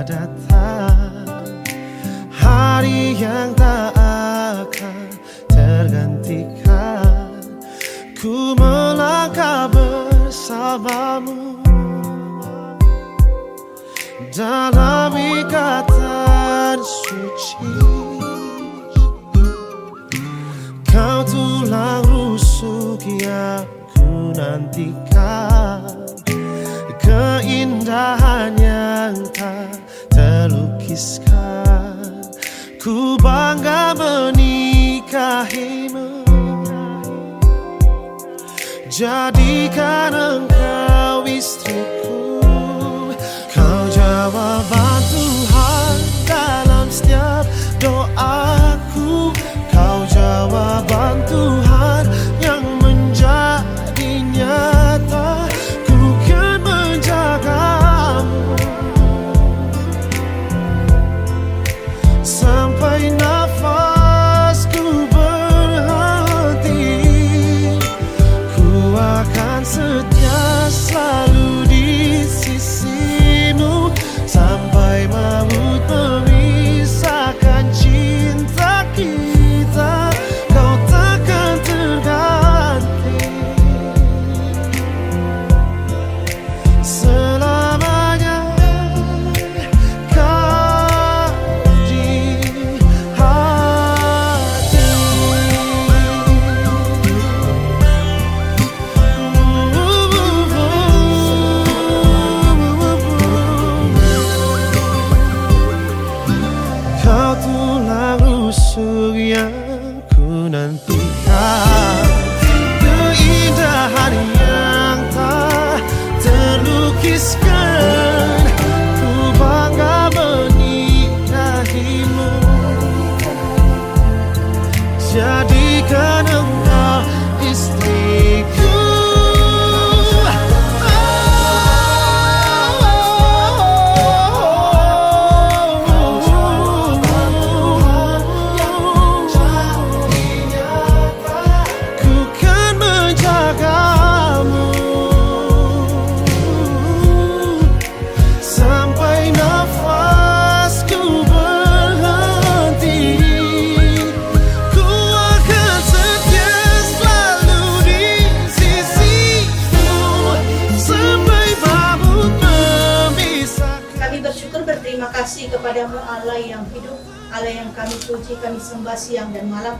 datang, hari yang tak akan tergantikan. Ku melangkah bersamamu dalam ikatan suci. Kau tulang rusuk yang ku nantikan, keindahan yang tak terlukiskan. Ku bangga menikahimu, jadikan engkau istriku. Kau jawaban Tuhan dalam setiap doaku. Kau jawaban Tuhan yang menjadi nyata. Ku kan menjagamu sampai nafasku berhenti. Ku akan setia selalu di sisimu sampai maut memisahkan cinta kita. Kau takkan terganti selamanya. Kau di hati. Kau tulang rusuk yang ku nantikan, keindahan yang tak terlukiskan. Ku bangga menikahimu, jadikan engkau istriku. Ku kan menjagamu sampai nafasku berhenti. Ku akan setia selalu di sisimu sampai maut memisahkan. Kami bersyukur berterima kasih kepadamu Allah yang hidup, Allah yang kami puji, kami sembah siang dan malam.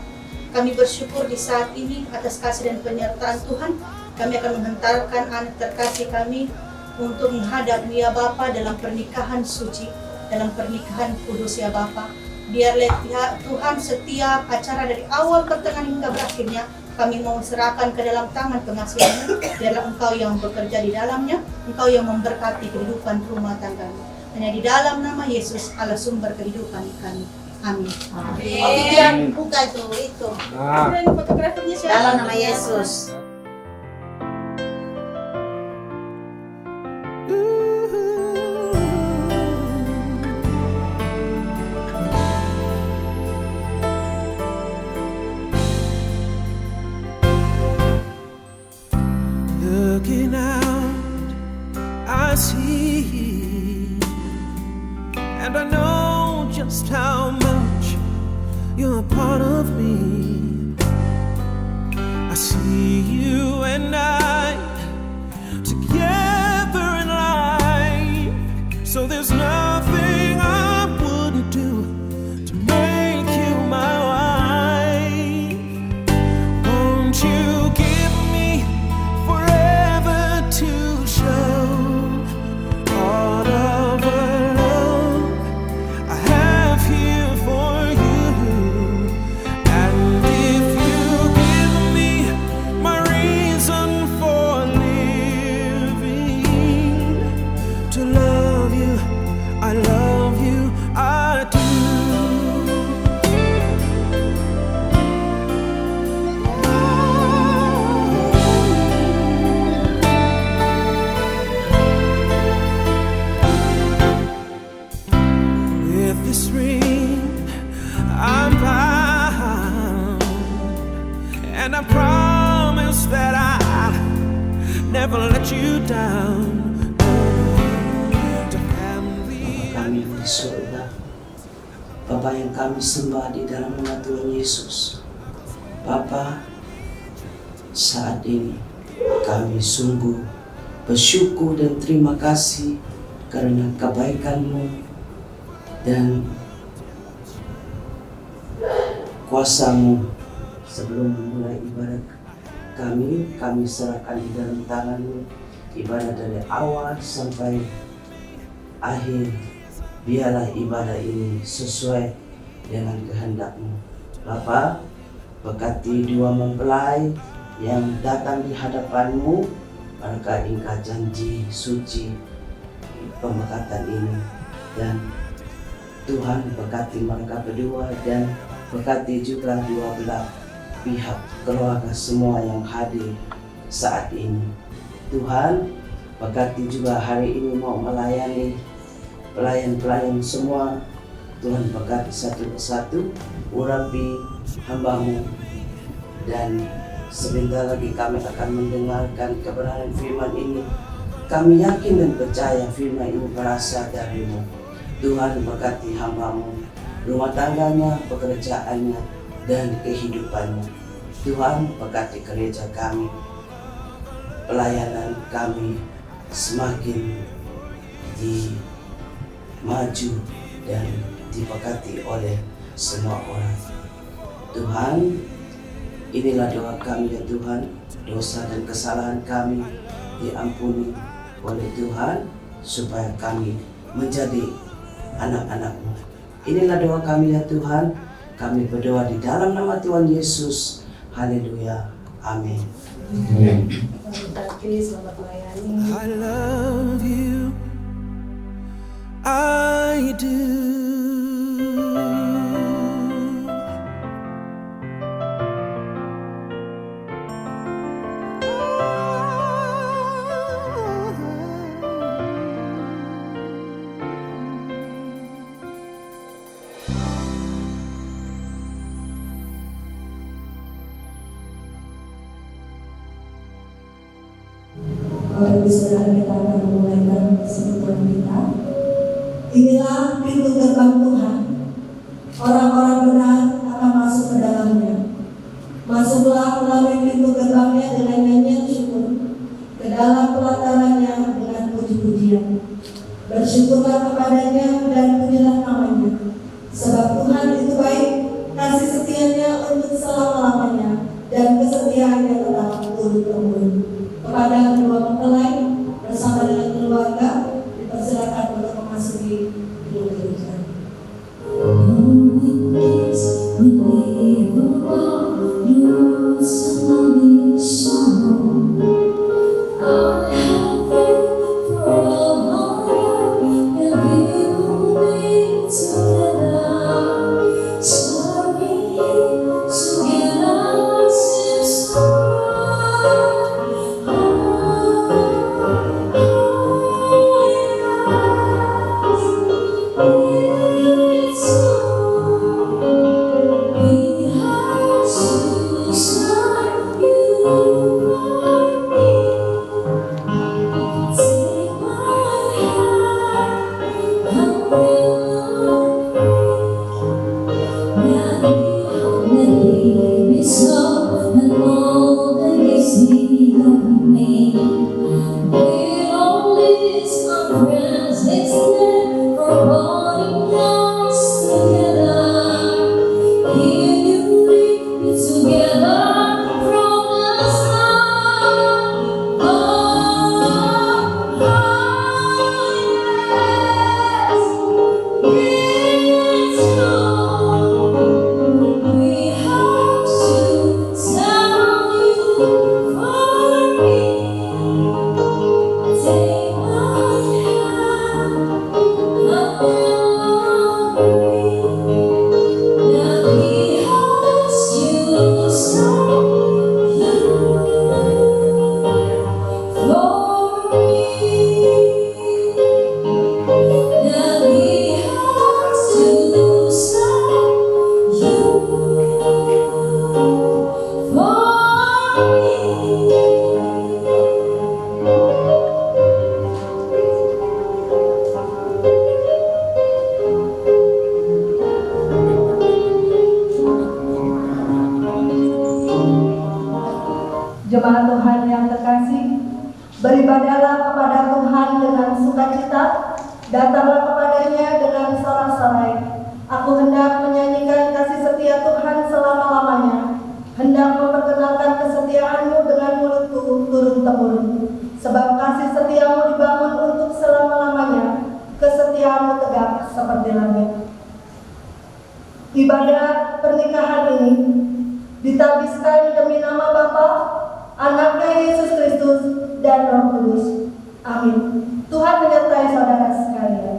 Kami bersyukur di saat ini atas kasih dan penyertaan Tuhan. Kami akan menghantarkan anak terkasih kami untuk menghadap ya Bapa dalam pernikahan suci, dalam pernikahan kudus ya Bapa. Biarlah Tuhan setiap acara dari awal pertengahan hingga berakhirnya kami mau serahkan ke dalam tangan pengasihanmu. Biarlah Engkau yang bekerja di dalamnya, Engkau yang memberkati kehidupan rumah tanggamu. Hanya di dalam nama Yesus, Allah sumber kehidupan kami. Amin. Amin. Oke, dia buka itu. Kemudian fotografernya siapa? Dalam nama Yesus. Looking out, I see, and I know just how much you're a part of me. I see you and I together in life, so there's nothing I wouldn't do to make you my wife. Won't you give me forever to show all of the love I have here for you? And if you give me my reason for living, to love you, I love you, I do. With this ring, I'm bound, and I promise that I'll never let you down. To family. Kami di surga, Bapa yang kami sembah di dalam nama Tuhan Yesus. Bapa, saat ini kami sungguh bersyukur dan terima kasih karena kebaikan-Mu dan kuasa-Mu. Sebelum memulai ibadah kami serahkan di dalam tangan-Mu ibadah dari awal sampai akhir. Biarlah ibadah ini sesuai dengan kehendak-Mu. Bapa, berkati dua mempelai yang datang di hadapan-Mu. Mereka Engkau janji suci pemberkatan ini, dan Tuhan berkati mereka berdua dan berkati juga dua belah pihak keluarga semua yang hadir saat ini. Tuhan berkati juga hari ini mau melayani pelayan-pelayan semua. Tuhan berkati satu persatu, urapi hamba-Mu, dan sebentar lagi kami akan mendengarkan kebenaran firman ini. Kami yakin dan percaya firman ini berasal dari-Mu. Tuhan berkati hamba-Mu, rumah tangganya, pekerjaannya, dan kehidupannya. Tuhan berkati gereja kami, pelayanan kami semakin maju dan diberkati oleh semua orang. Tuhan, inilah doa kami ya Tuhan, dosa dan kesalahan kami diampuni oleh Tuhan supaya kami menjadi anak-anak-Mu. Inilah doa kami ya Tuhan, kami berdoa di dalam nama Tuhan Yesus. Haleluya. Amin. Selamat melayani. I love you, I do. Bapak Ibu Saudara, kita akan memulaikan persekutuan kita. Inilah pintu gerbang Tuhan. Orang-orang benar akan masuk ke dalamnya. Masuklah melalui pintu gerbangnya dengan nyanyian syukur, ke dalam pelatarannya dengan puji-pujian. Bersyukurlah kepadanya dan pujilah namanya. Sebab Tuhan itu baik, kasih setianya untuk selama-lamanya, dan kesetiaannya tetap turun-temurun. Kepada kedua mempelai bersama dengan keluarga dipersilakan untuk memasuki gedung gereja. Oh, kesetiaanmu tegak seperti langit. Ibadah pernikahan ini ditabiskan demi nama Bapa, Anaknya Yesus Kristus, dan Roh Kudus. Amin. Tuhan menyertai saudara sekalian.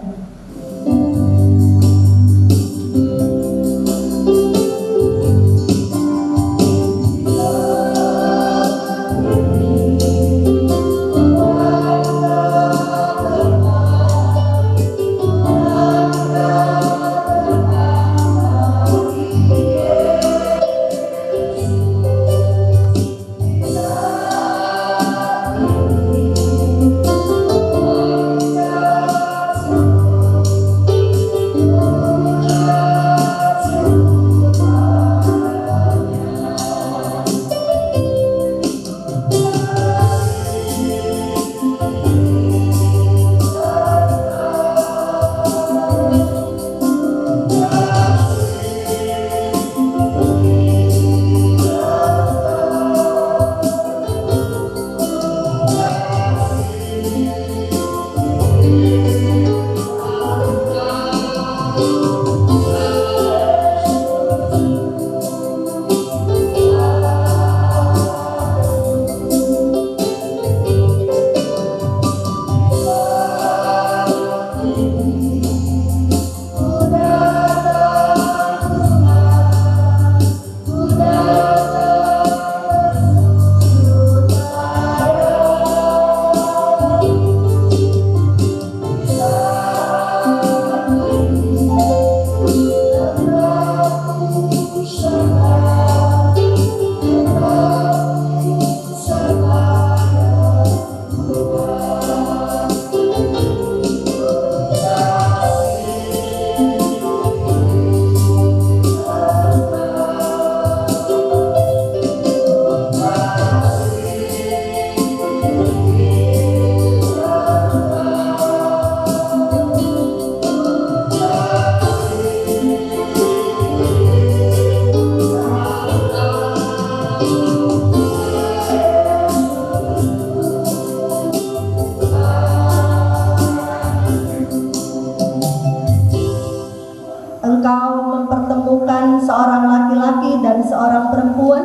Engkau mempertemukan seorang laki-laki dan seorang perempuan,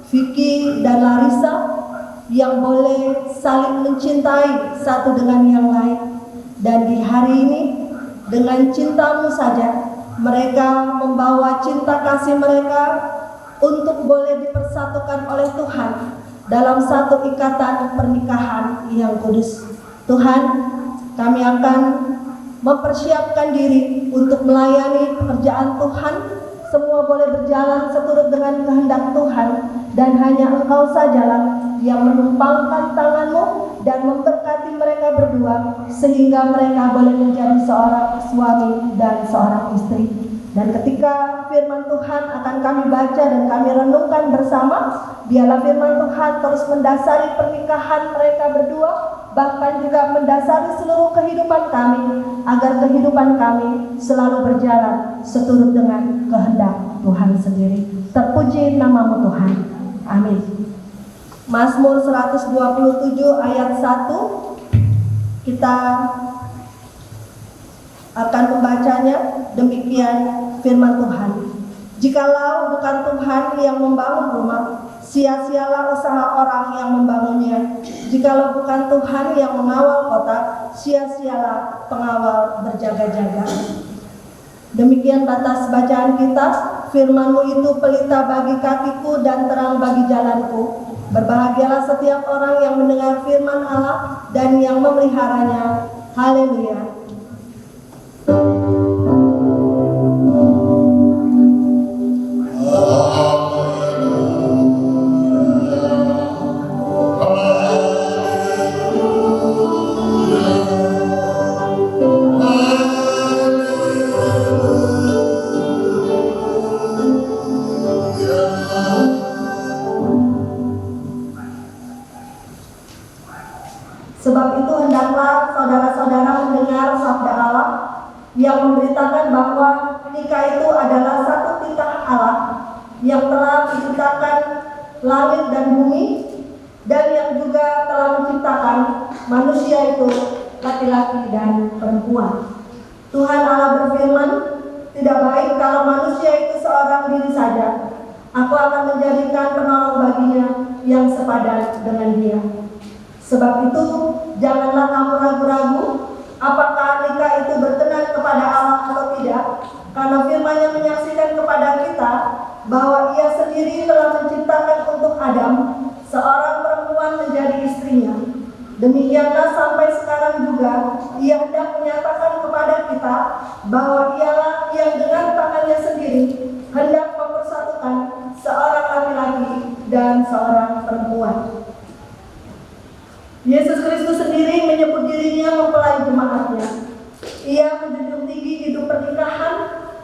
Vicky dan Larissa, yang boleh saling mencintai satu dengan yang lain. Dan di hari ini, dengan cintamu saja, mereka membawa cinta kasih mereka untuk boleh dipersatukan oleh Tuhan dalam satu ikatan pernikahan yang kudus. Tuhan, kami akan mempersiapkan diri untuk melayani pekerjaan Tuhan. Semua boleh berjalan seturut dengan kehendak Tuhan, dan hanya Engkau sajalah yang menumpangkan tangan-Mu dan memberkati mereka berdua sehingga mereka boleh menjadi seorang suami dan seorang istri. Dan ketika firman Tuhan akan kami baca dan kami renungkan bersama, biarlah firman Tuhan terus mendasari pernikahan mereka berdua, bahkan juga mendasari seluruh kehidupan kami, agar kehidupan kami selalu berjalan seturut dengan kehendak Tuhan sendiri. Terpuji namamu Tuhan. Amin. Mazmur 127 ayat 1, kita akan membacanya. Demikian firman Tuhan. Jikalau bukan Tuhan yang membangun rumah, sia-sialah usaha orang yang membangunnya. Jikalau bukan Tuhan yang mengawal kota, sia-sialah pengawal berjaga-jaga. Demikian batas bacaan kita. Firman-Mu itu pelita bagi kakiku dan terang bagi jalanku. Berbahagialah setiap orang yang mendengar firman Allah dan yang memeliharanya. Haleluya. Sebab itu hendaklah saudara-saudara mendengar sabda Allah yang memberitakan bahwa nikah itu adalah satu titah Allah yang telah menciptakan langit dan bumi, dan yang juga telah menciptakan manusia itu laki-laki dan perempuan. Tuhan Allah berfirman, tidak baik kalau manusia itu seorang diri saja. Aku akan menjadikan penolong baginya yang sepadan dengan dia. Sebab itu, janganlah kamu ragu-ragu apakah nikah itu berkenan kepada Allah atau tidak, karena firman-Nya menyaksikan kepada kita bahwa Ia sendiri telah menciptakan untuk Adam seorang perempuan menjadi istrinya. Demikianlah sampai sekarang juga Ia hendak menyatakan kepada kita bahwa Ialah yang dengan tangannya sendiri hendak mempersatukan seorang laki-laki dan seorang perempuan. Yesus Kristus sendiri menyebut dirinya mempelai jemaatnya. Ia menjunjung tinggi hidup pernikahan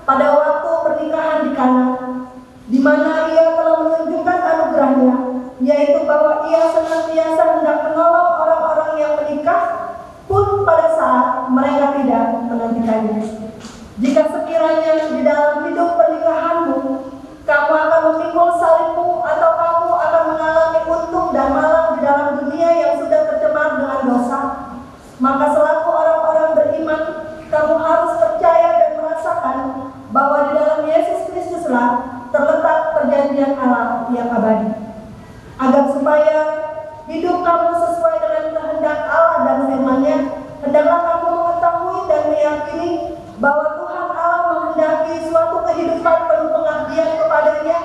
pada waktu pernikahan di Kana, di mana Ia telah menunjukkan anugerahnya, yaitu bahwa Ia senantiasa hendak menolong orang-orang yang menikah pun pada saat mereka tidak menantikannya. Jika sekiranya di dalam hidup pernikahanmu kamu akan memikul salibmu atau kamu akan mengalami untung dan malang di dalam dunia yang sudah tercemar dengan dosa, maka selaku orang-orang beriman kamu harus percaya dan merasakan bahwa di dalam Yesus Kristuslah terletak perjanjian Allah yang abadi. Agar supaya hidup kamu sesuai dengan kehendak Allah dan firman-Nya, hendaklah kamu mengetahui dan meyakini bahwa Tuhan Allah menghendaki suatu kehidupan penuh pengabdian kepada-Nya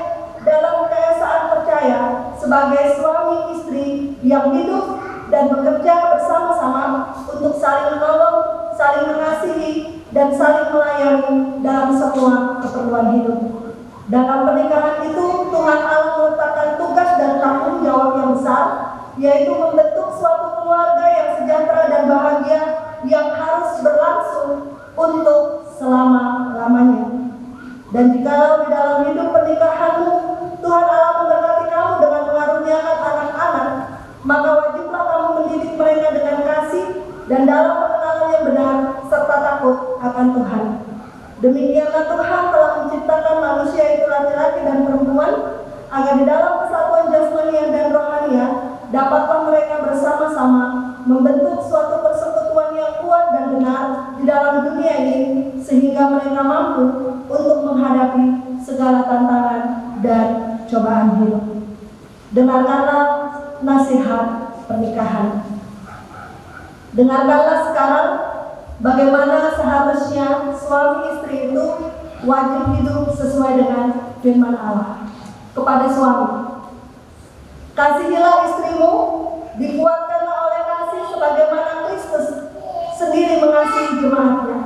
dalam keesaan percaya sebagai suami istri yang hidup dan bekerja bersama-sama untuk saling menolong, saling mengasihi, dan saling melayani dalam semua keperluan hidup. Dalam pernikahan itu, Tuhan Allah meletakkan tugas dan tanggung jawab yang besar, yaitu membentuk suatu keluarga yang sejahtera dan bahagia yang harus berlangsung untuk selama-lamanya. Dan jikalau di dalam hidup pernikahanmu Tuhan Allah memberkati kamu dengan mengaruniakan anak-anak, maka wajiblah kamu mendidik mereka dengan kasih dan dalam pengenalan yang benar serta takut akan Tuhan. Demikianlah Tuhan telah menciptakan manusia itu laki-laki dan perempuan, agar di dalam kesatuan jasmania dan rohania dapatlah mereka bersama-sama membentuk suatu persekutuan yang kuat dan benar di dalam dunia ini, sehingga mereka mampu untuk menghadapi segala tantangan dan cobaan hidup. Dengarkanlah nasihat pernikahan. Dengarkanlah sekarang bagaimana seharusnya suami istri itu wajib hidup sesuai dengan firman Allah. Kepada suami, kasihilah istrimu, dikuatkanlah oleh kasih sebagaimana Kristus sendiri mengasihi jemaatnya.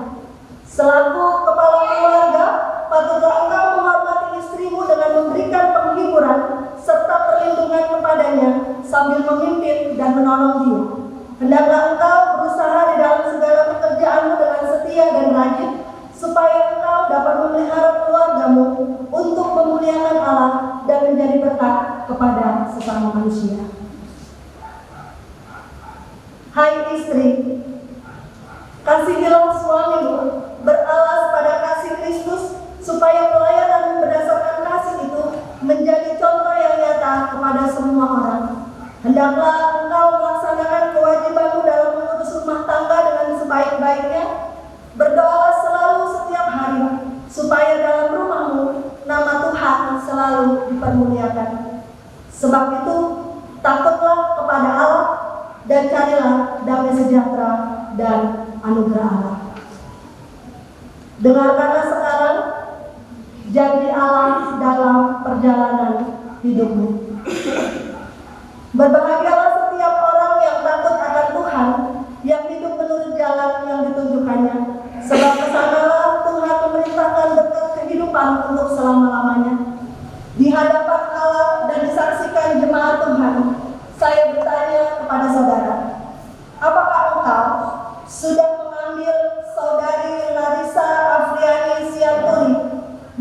Selaku kepala keluarga, patutlah engkau menghormati istrimu dengan memberikan penghiburan serta perlindungan kepadanya sambil memimpin dan menolong dia. Hendaklah engkau berusaha di dalam segala pekerjaanmu dengan setia dan rajin, supaya engkau dapat memelihara keluargamu untuk memuliakan Allah dan menjadi berkat kepada sesama manusia. Hai istri, kasihilah suamimu beralas pada kasih Kristus, supaya pelayanan berdasarkan kasih itu menjadi contoh yang nyata kepada semua orang. Hendaklah engkau melaksanakan kewajibanmu dalam mengurus rumah tangga dengan sebaik-baiknya. Berdoalah selalu setiap hari, supaya dalam rumahmu nama Tuhan selalu dipermuliakan. Sebab itu, takutlah kepada Allah dan carilah damai sejahtera dan anugerah Allah. Dengarkanlah sekarang janji Allah dalam perjalanan hidupmu. Berbahagialah setiap orang yang takut akan Tuhan, yang hidup menurut jalan yang ditunjukkannya, sebab kesanalah Tuhan memerintahkan berkat kehidupan untuk selama-lamanya. Di hadapan Allah dan disaksikan jemaat Tuhan, saya bertanya kepada saudara, apakah engkau sudah mengambil saudari Larissa Afriani Sianturi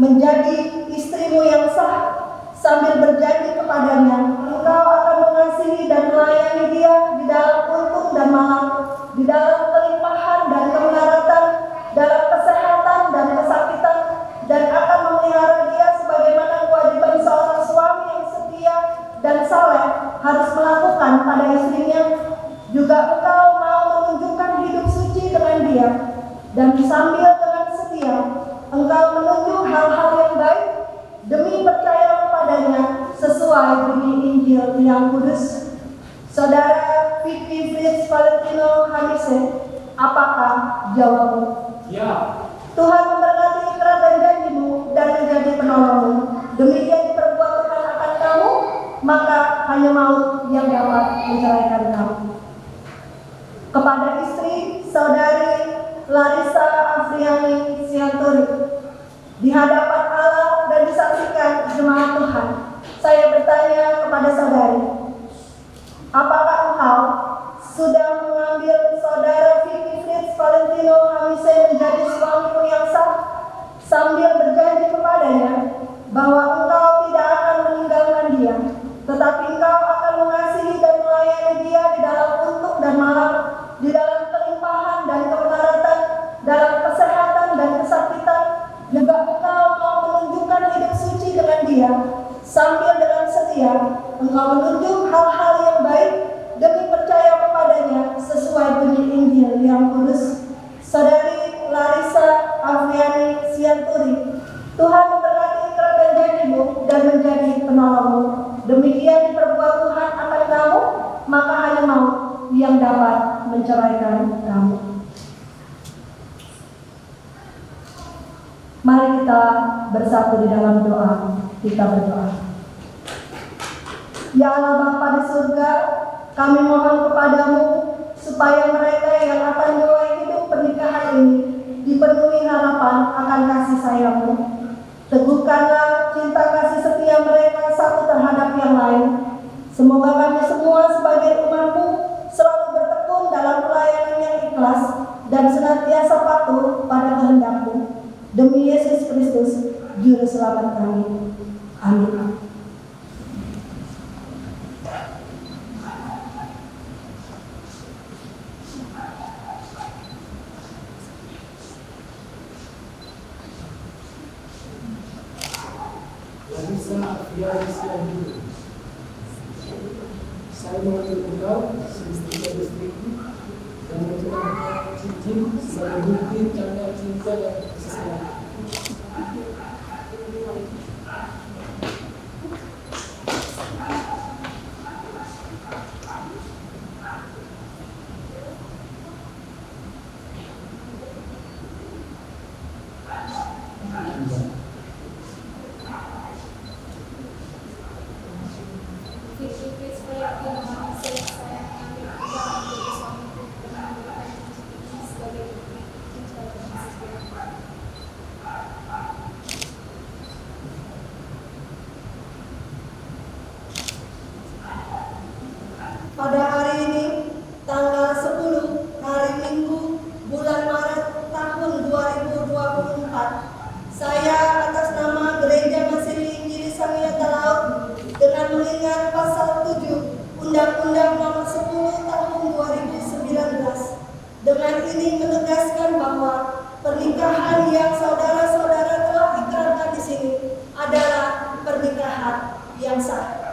menjadi istrimu yang sah, sambil berjanji kepadanya engkau akan mengasihi dan melayani dia di dalam untung dan malang, di dalam kelimpahan dan kemenaratan, dalam kesehatan dan kesakitan, dan akan memelihara dia sebagaimana kewajiban seorang suami yang setia dan saleh harus melakukan pada istrinya. Juga engkau mau menunjukkan hidup suci dengan dia dan bisa sambil dengan setia engkau menunjuk hal-hal yang baik demi percaya kepadanya sesuai bunyi Injil yang kudus. Saudara Vicky Fritz Valentino Hamise, apakah jawabmu? Ya. Tuhan memberkati ikrar dan janjimu dan menjadi penolongmu. Demikian diperbuat Tuhan akan kamu, maka hanya maut yang dapat menceraikan kamu. Kepada istri saudari Larissa Afriani Sianturi, di hadapan Allah dan disaksikan jemaat Tuhan, saya bertanya kepada saudari, apakah engkau sudah mengambil saudara Vicky Fritz Valentino Hamise menjadi suamimu yang sah, sambil berjanji kepadanya bahwa engkau tidak akan meninggalkan dia, tetapi engkau akan mengasihi dan melayani dia di dalam untuk dan malam, di dalam kelimpahan dan kemenaratan, dalam kesehatan dan kesakitan, juga engkau mau menunjukkan hidup suci dengan dia, sambil dengan setia engkau menunjuk hal-hal yang baik demi percaya kepadanya sesuai bunyi Injil yang kudus. Saudari Larissa Afriani Sianturi, Tuhan memberkati ikrar dan janjimu dan menjadi penolongmu. Demikian diperbuat Tuhan akan kamu, maka hanya maut yang dapat menceraikan kamu. Mari kita bersatu di dalam doa. Kita berdoa. Ya Allah Bapa di surga, kami mohon kepadamu supaya mereka yang akan mulai hidup pernikahan ini dipenuhi harapan akan kasih sayang-Mu. Teguhkanlah cinta kasih setia mereka satu terhadap yang lain. Semoga kami semua sebagai umat-Mu selalu bertekun dalam pelayanan yang ikhlas dan senantiasa patuh pada kehendak-Mu. Demi Yesus Kristus, Juru Selamat kami. Amin. Larissa Afriani Sianturi, saya mengatur engkau seistri dan istriku dan mengucapkan cincin sebagai bukti tanda cinta dan kasih sayang. Pada hari ini, tanggal 10 hari Minggu, bulan Maret tahun 2024, saya atas nama Gereja Masih Injili Samiata Laut dengan mengingat pasal 7 Undang-Undang Nomor 10 Tahun 2019, dengan ini menegaskan bahwa pernikahan yang saudara-saudara telah ikrarkan di sini adalah pernikahan yang sah.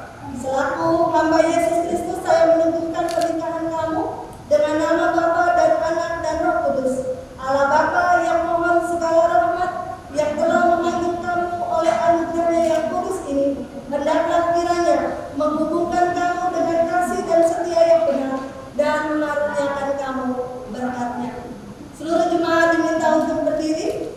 Selaku hamba Yesus Kristus, saya menentukan pernikahan kamu dengan nama Bapa dan Anak dan Roh Kudus. Allah Bapa yang mohon segala rahmat, yang telah memanggil kamu oleh anugerahnya yang kudus ini, hendaklah kiranya menghubungkan kamu dengan kasih dan setia yang benar dan mengaruniakan kamu berkat-Nya. Seluruh jemaat diminta untuk berdiri.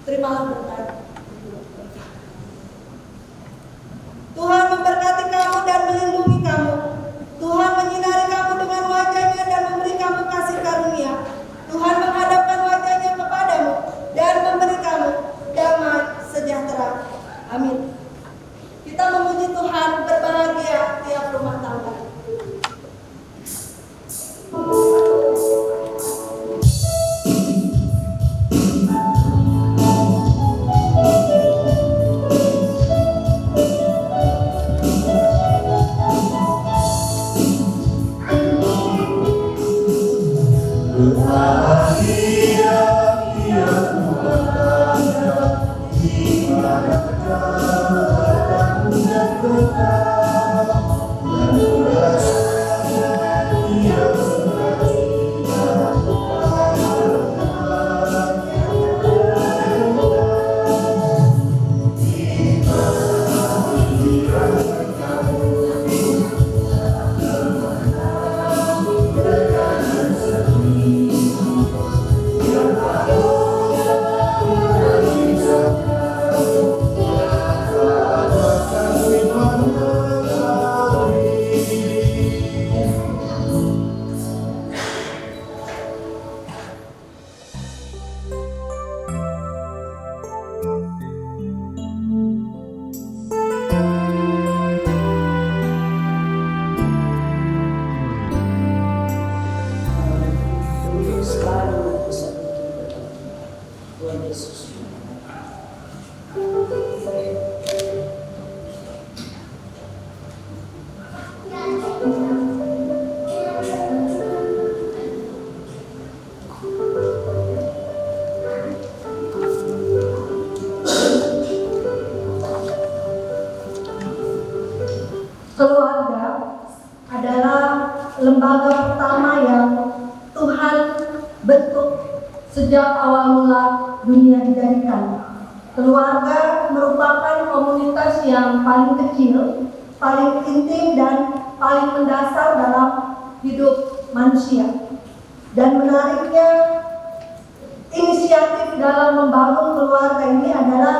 Terimalah berkat. Tuhan memberkati kamu dan melindungi kamu. Tuhan menyinari kamu dengan wajah-Nya dan memberi kamu kasih karunia. Tuhan menghadapkan wajah-Nya kepadamu dan memberi kamu damai sejahtera. Amin. Kita memuji Tuhan, berbahagia tiap rumah tangga. Di mana kata dan lembaga pertama yang Tuhan bentuk sejak awal mula dunia dijadikan. Keluarga merupakan komunitas yang paling kecil, paling intim, dan paling mendasar dalam hidup manusia. Dan menariknya, inisiatif dalam membangun keluarga ini adalah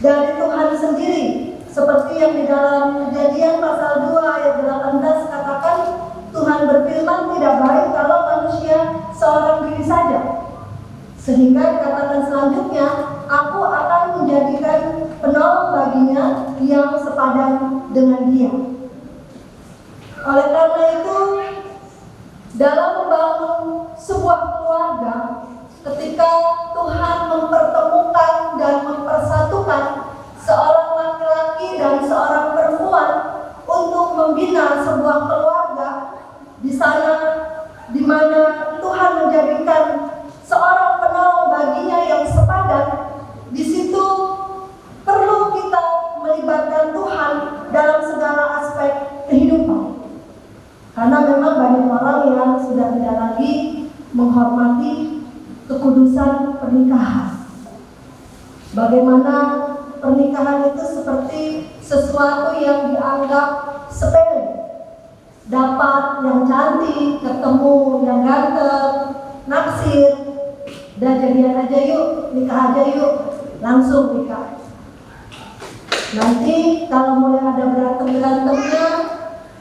dari Tuhan sendiri. Seperti yang di dalam Kejadian pasal 2 ayat 18 katakan, Tuhan berfirman, tidak baik kalau manusia seorang diri saja. Sehingga katakan selanjutnya, aku akan menjadikan penolong baginya yang sepadan dengan dia. Oleh karena itu, dalam membangun sebuah keluarga, ketika Tuhan mempertemukan dan mempersatukan seorang laki-laki dan seorang perempuan untuk membina sebuah keluarga, di sana di mana Tuhan menjadikan seorang penolong baginya yang sepadan, di situ perlu kita melibatkan Tuhan dalam segala aspek kehidupan. Karena memang banyak orang yang sudah tidak lagi menghormati kekudusan pernikahan. Bagaimana pernikahan itu seperti sesuatu yang dianggap sepele. Dapat yang cantik, ketemu yang ganteng, naksir, udah jadian aja yuk, nikah aja yuk, langsung nikah. Nanti kalau mulai ada berantem-berantemnya,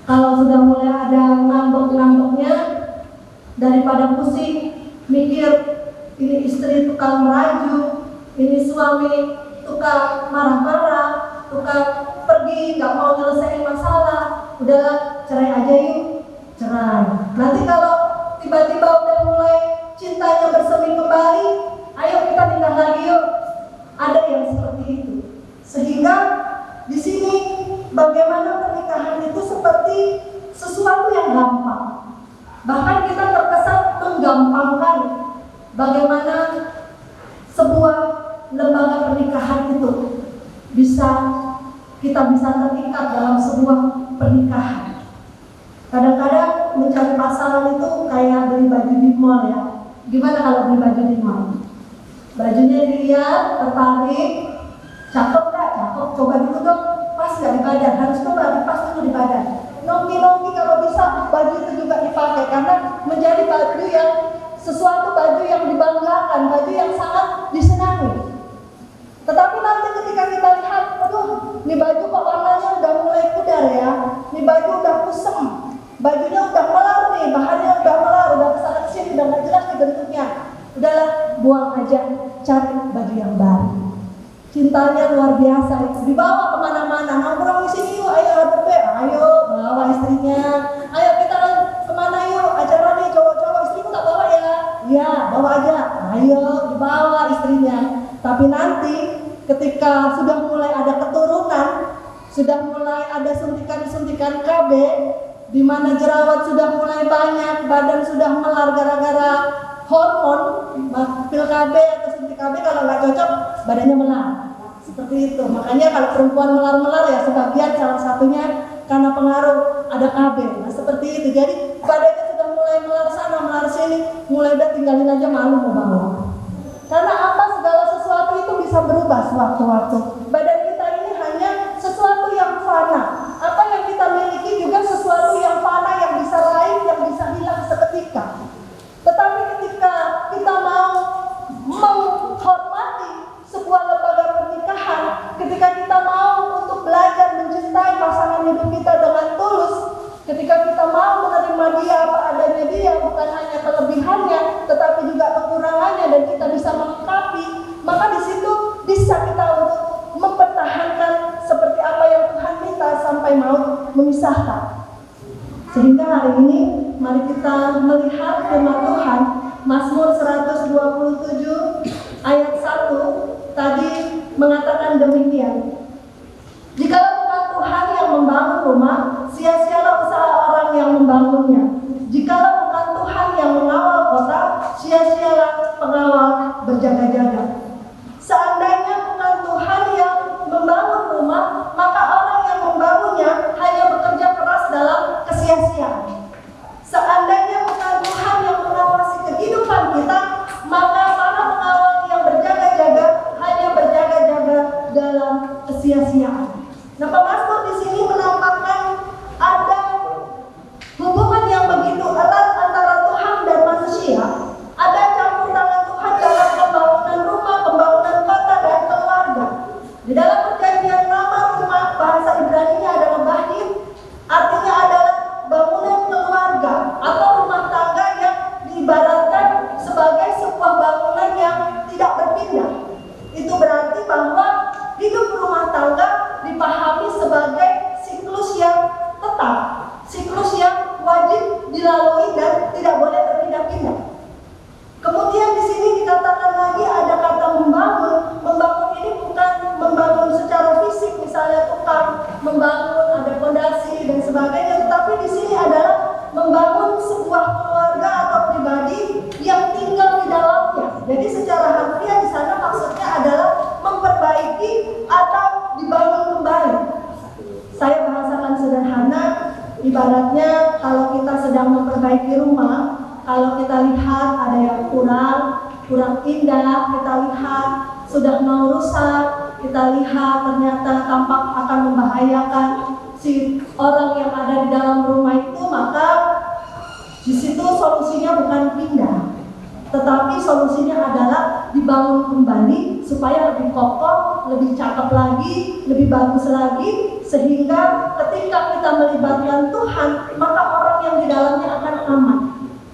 kalau sudah mulai ada ngambek-ngambeknya, daripada pusing mikir ini istri tukang merayu, ini suami tukang marah-marah, tukang pergi nggak mau nyelesain masalah, udahlah cerai aja yuk, cerai. Nanti kalau tiba-tiba udah mulai cintanya bersemi kembali, ayo kita nikah lagi yuk. Ada yang seperti itu. Sehingga di sini bagaimana pernikahan itu seperti sesuatu yang gampang. Bahkan kita terkesan menggampangkan bagaimana sebuah lembaga pernikahan itu kita bisa terikat dalam sebuah pernikahan. Kadang-kadang mencari pasangan itu kayak beli baju di mall ya. Gimana kalau beli baju di mall? Bajunya dilihat, tertarik, cakep gak? Cakep, coba dulu dong, pas gak di badan? Harus coba pas dulu di badan. Nongki-nongki kalau bisa baju itu juga dipakai, karena menjadi baju yang sesuatu baju yang dibanggakan, baju yang sangat disenangi. Tetapi nanti ketika kita lihat, aduh, ini baju kok warnanya udah mulai pudar ya, ini baju udah kusem, bajunya udah melar nih, bahannya udah melar, udah kesana kesini, udah nggak jelas nih bentuknya. Udahlah, buang aja, cari baju yang baru. Cintanya luar biasa itu, dibawa kemana-mana. Nongkrong di sini yuk, ayo HDP, ayo bawa istrinya. Ayo kita kemana yuk, acara nih cowok-cowok, istrimu tak bawa ya? Iya, bawa aja. Ayo dibawa istrinya. Tapi nanti ketika sudah mulai ada keturunan, sudah mulai ada suntikan-suntikan KB, di mana jerawat sudah mulai banyak, badan sudah melar gara-gara hormon, pil KB atau suntik KB, kalau nggak cocok badannya melar. Seperti itu. Makanya kalau perempuan melar-melar ya sebagian salah satunya karena pengaruh ada KB. Nah seperti itu. Jadi badannya sudah mulai melar sana, melar sini, mulai udah tinggalin aja, malu mau bawa. Karena apa? Segala sesuatu itu bisa berubah sewaktu-waktu. Badan kita ini hanya sesuatu yang fana. Apa yang kita miliki juga sesuatu yang fana, yang bisa lain, yang bisa hilang seketika. Tetapi ketika kita mau menghormati sebuah lembaga pernikahan, ketika kita mau untuk belajar mencintai pasangan hidup kita dengan tulus, ketika kita mau menerima dia apa adanya dia, bukan hanya kelebihannya, tetapi juga kekurangannya, dan kita bisa melengkapi, maka di situ bisa kita untuk mempertahankan seperti apa yang Tuhan minta sampai maut memisahkan. Sehingga hari ini mari kita melihat firman Tuhan, Mazmur 127 ayat 1 tadi mengatakan demikian. Jikalau bukan Tuhan yang membangun rumah, sia-sialah usaha orang yang membangunnya. Jikalau bukan Tuhan yang mengawal kota, sia-sialah pengawal berjaga-jaga. Seandainya bukan Tuhan yang membangun rumah, maka orang yang membangunnya hanya bekerja keras dalam kesia-siaan. Ibaratnya kalau kita sedang memperbaiki rumah, kalau kita lihat ada yang kurang indah, kita lihat sudah mau rusak, kita lihat ternyata tampak akan membahayakan si orang yang ada di dalam rumah itu, maka di situ solusinya bukan pindah, tetapi solusinya adalah dibangun kembali supaya lebih kokoh, lebih cakep lagi, lebih bagus lagi, sehingga ketika kita melibatkan Tuhan, maka orang yang di dalamnya akan aman.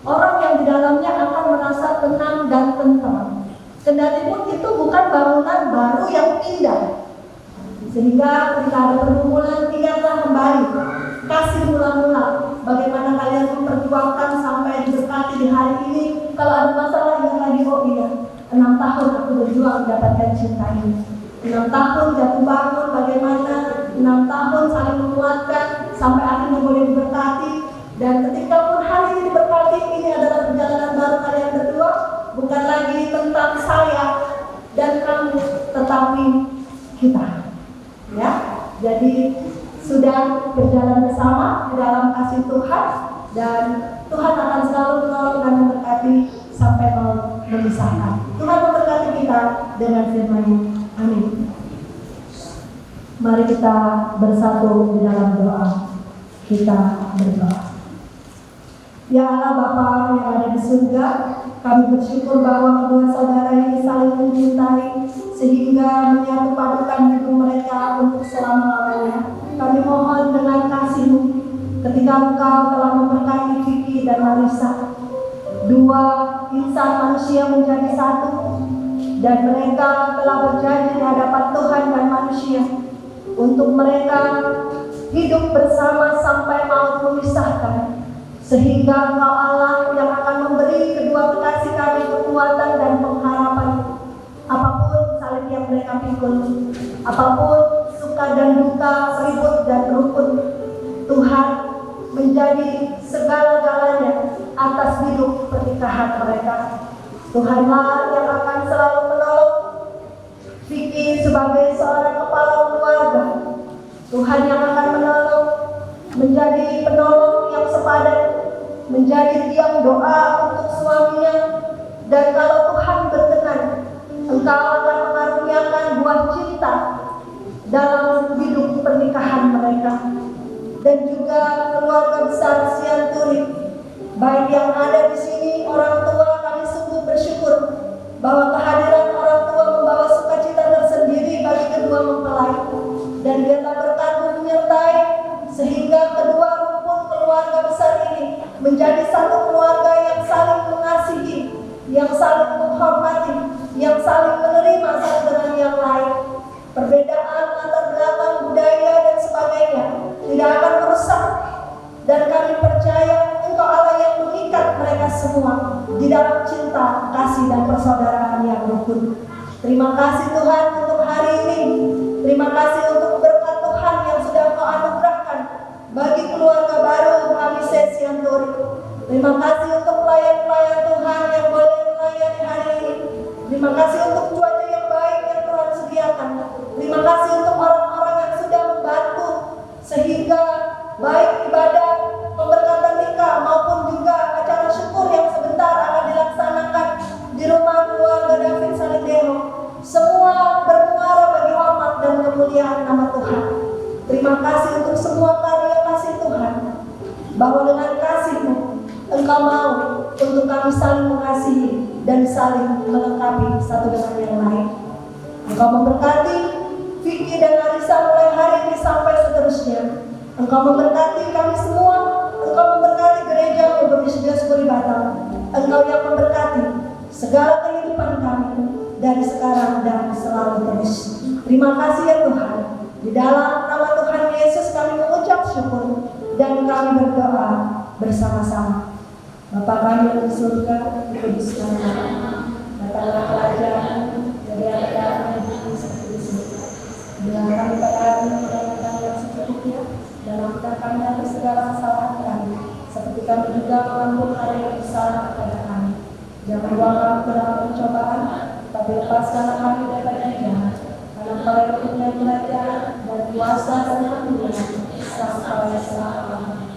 Orang yang di dalamnya akan merasa tenang dan tentram. Kendati pun itu bukan bangunan baru yang indah. Sehingga ketika ada pergumulan, ingatlah kembali, kasih mula-mula. Bagaimana kalian memperjuangkan sampai diberkati di hari ini. Kalau ada masalah, ingat lagi, oh iya, 6 tahun aku berjuang mendapatkan cinta ini. 6 tahun jatuh bangun, bagaimana 6 tahun saling menguatkan sampai akhirnya boleh diberkati. Dan ketika pun hari ini diberkati, ini adalah perjalanan baru kalian berdua, bukan lagi tentang saya dan kamu, tetapi kita. Ya, jadi sudah berjalan bersama di dalam kasih Tuhan, dan Tuhan akan selalu menolong dan memberkati sampai mau memisahkan. Tuhan memberkati kita dengan firman-Nya. Amin. Mari kita bersatu di dalam doa. Kita berdoa. Ya Allah Bapa yang ada di surga, kami bersyukur bahwa kedua saudara ini saling mencintai sehingga menyatu padukan hidup mereka untuk selama-lamanya. Kami mohon dengan kasih-Mu, ketika Engkau telah memberkati Vicky dan Marisa, dua insan manusia menjadi satu, dan mereka telah berjanji di hadapan Tuhan dan manusia untuk mereka hidup bersama sampai maut memisahkan. Sehingga Engkau Allah yang akan memberi kedua kekasih kami kekuatan dan pengharapan. Apapun salib yang mereka pikul, apapun suka dan duka, ribut dan rukun, Tuhan menjadi segala-galanya atas hidup pernikahan mereka. Tuhanlah yang akan selalu menolong Vicky sebagai seorang kepala keluarga. Tuhan yang akan menolong, menjadi penolong yang sepadan, menjadi tiang doa untuk suaminya. Dan kalau Tuhan berkenan, Engkau akan mengaruniakan buah cinta dalam hidup pernikahan mereka. Dan juga keluarga besar Sianturi, baik yang ada di sini, orang tua, kami sungguh bersyukur bahwa kehadiran orang tua membawa sukacita tersendiri bagi kedua mempelai. Dan biarlah berkat-Mu menyertai sehingga kedua rumpun keluarga besar ini menjadi satu keluarga yang saling mengasihi, yang saling menghormati, yang saling menerima satu dengan yang lain. Perbedaan latar belakang budaya dan sebagainya tidak akan merusak, dan kami percaya Engkau Allah yang mengikat mereka semua di dalam cinta, kasih dan persaudaraan yang rukun. Terima kasih Tuhan untuk hari ini. Terima kasih untuk berkat Tuhan yang sudah Engkau anugerahkan bagi keluarga baru kami Sianturi. Terima kasih untuk pelayan-pelayan Tuhan yang boleh melayani hari ini. Terima kasih untuk cuaca yang baik yang Tuhan sediakan. Terima kasih untuk orang-orang yang sudah membantu sehingga baik ibadah pemberkatan nikah maupun juga acara syukur yang sebentar akan dilaksanakan di rumah keluarga David Salidero, semua bermuara bagi hormat dan kemuliaan nama Tuhan. Terima kasih untuk semua karya kasih Tuhan, bahwa dengan kasih-Mu Engkau mau untuk kami saling mengasihi dan saling melengkapi satu dengan yang lain. Engkau memberkati Vicky dan Arisa mulai hari ini sampai seterusnya. Engkau memberkati kami semua. Engkau memberkati gereja Baptis Puri Batam. Engkau yang memberkati segala kehidupan kami dari sekarang dan selalu terus. Terima kasih ya Tuhan. Di dalam nama Tuhan Yesus kami mengucap syukur dan kami berdoa bersama-sama. Bapa kami yang di surga, dikuduskan nama, datanglah kerajaan, jadilah kedatangan di bumi seperti di surga. Berilah kami pada hari ini makan yang secukupnya, dan ampunilah kami atas segala kesalahan kami, seperti kami juga mengampuni orang yang bersalah kepada kami. Jangan bawa kami ke dalam pencobaan, tapi lepaskanlah kami daripada yang jahat. Karena Engkau yang mempunyai kerajaan dan kuasa dan kemuliaan sampai selama-lamanya.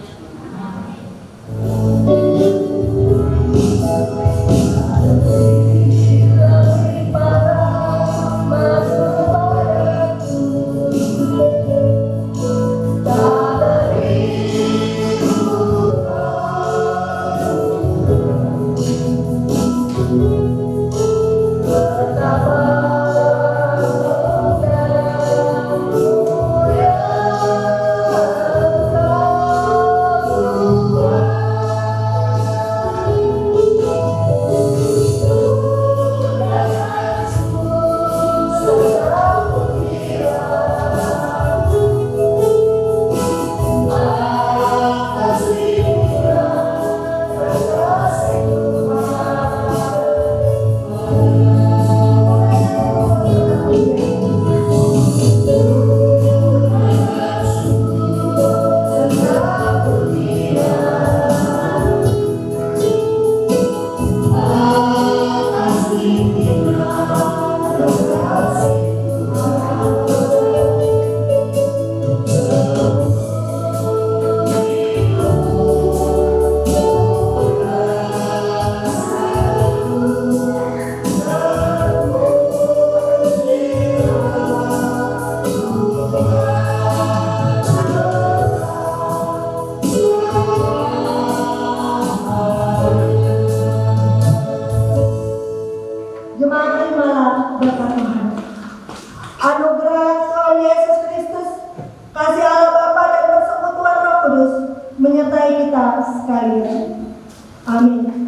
kita sekalian. Amin.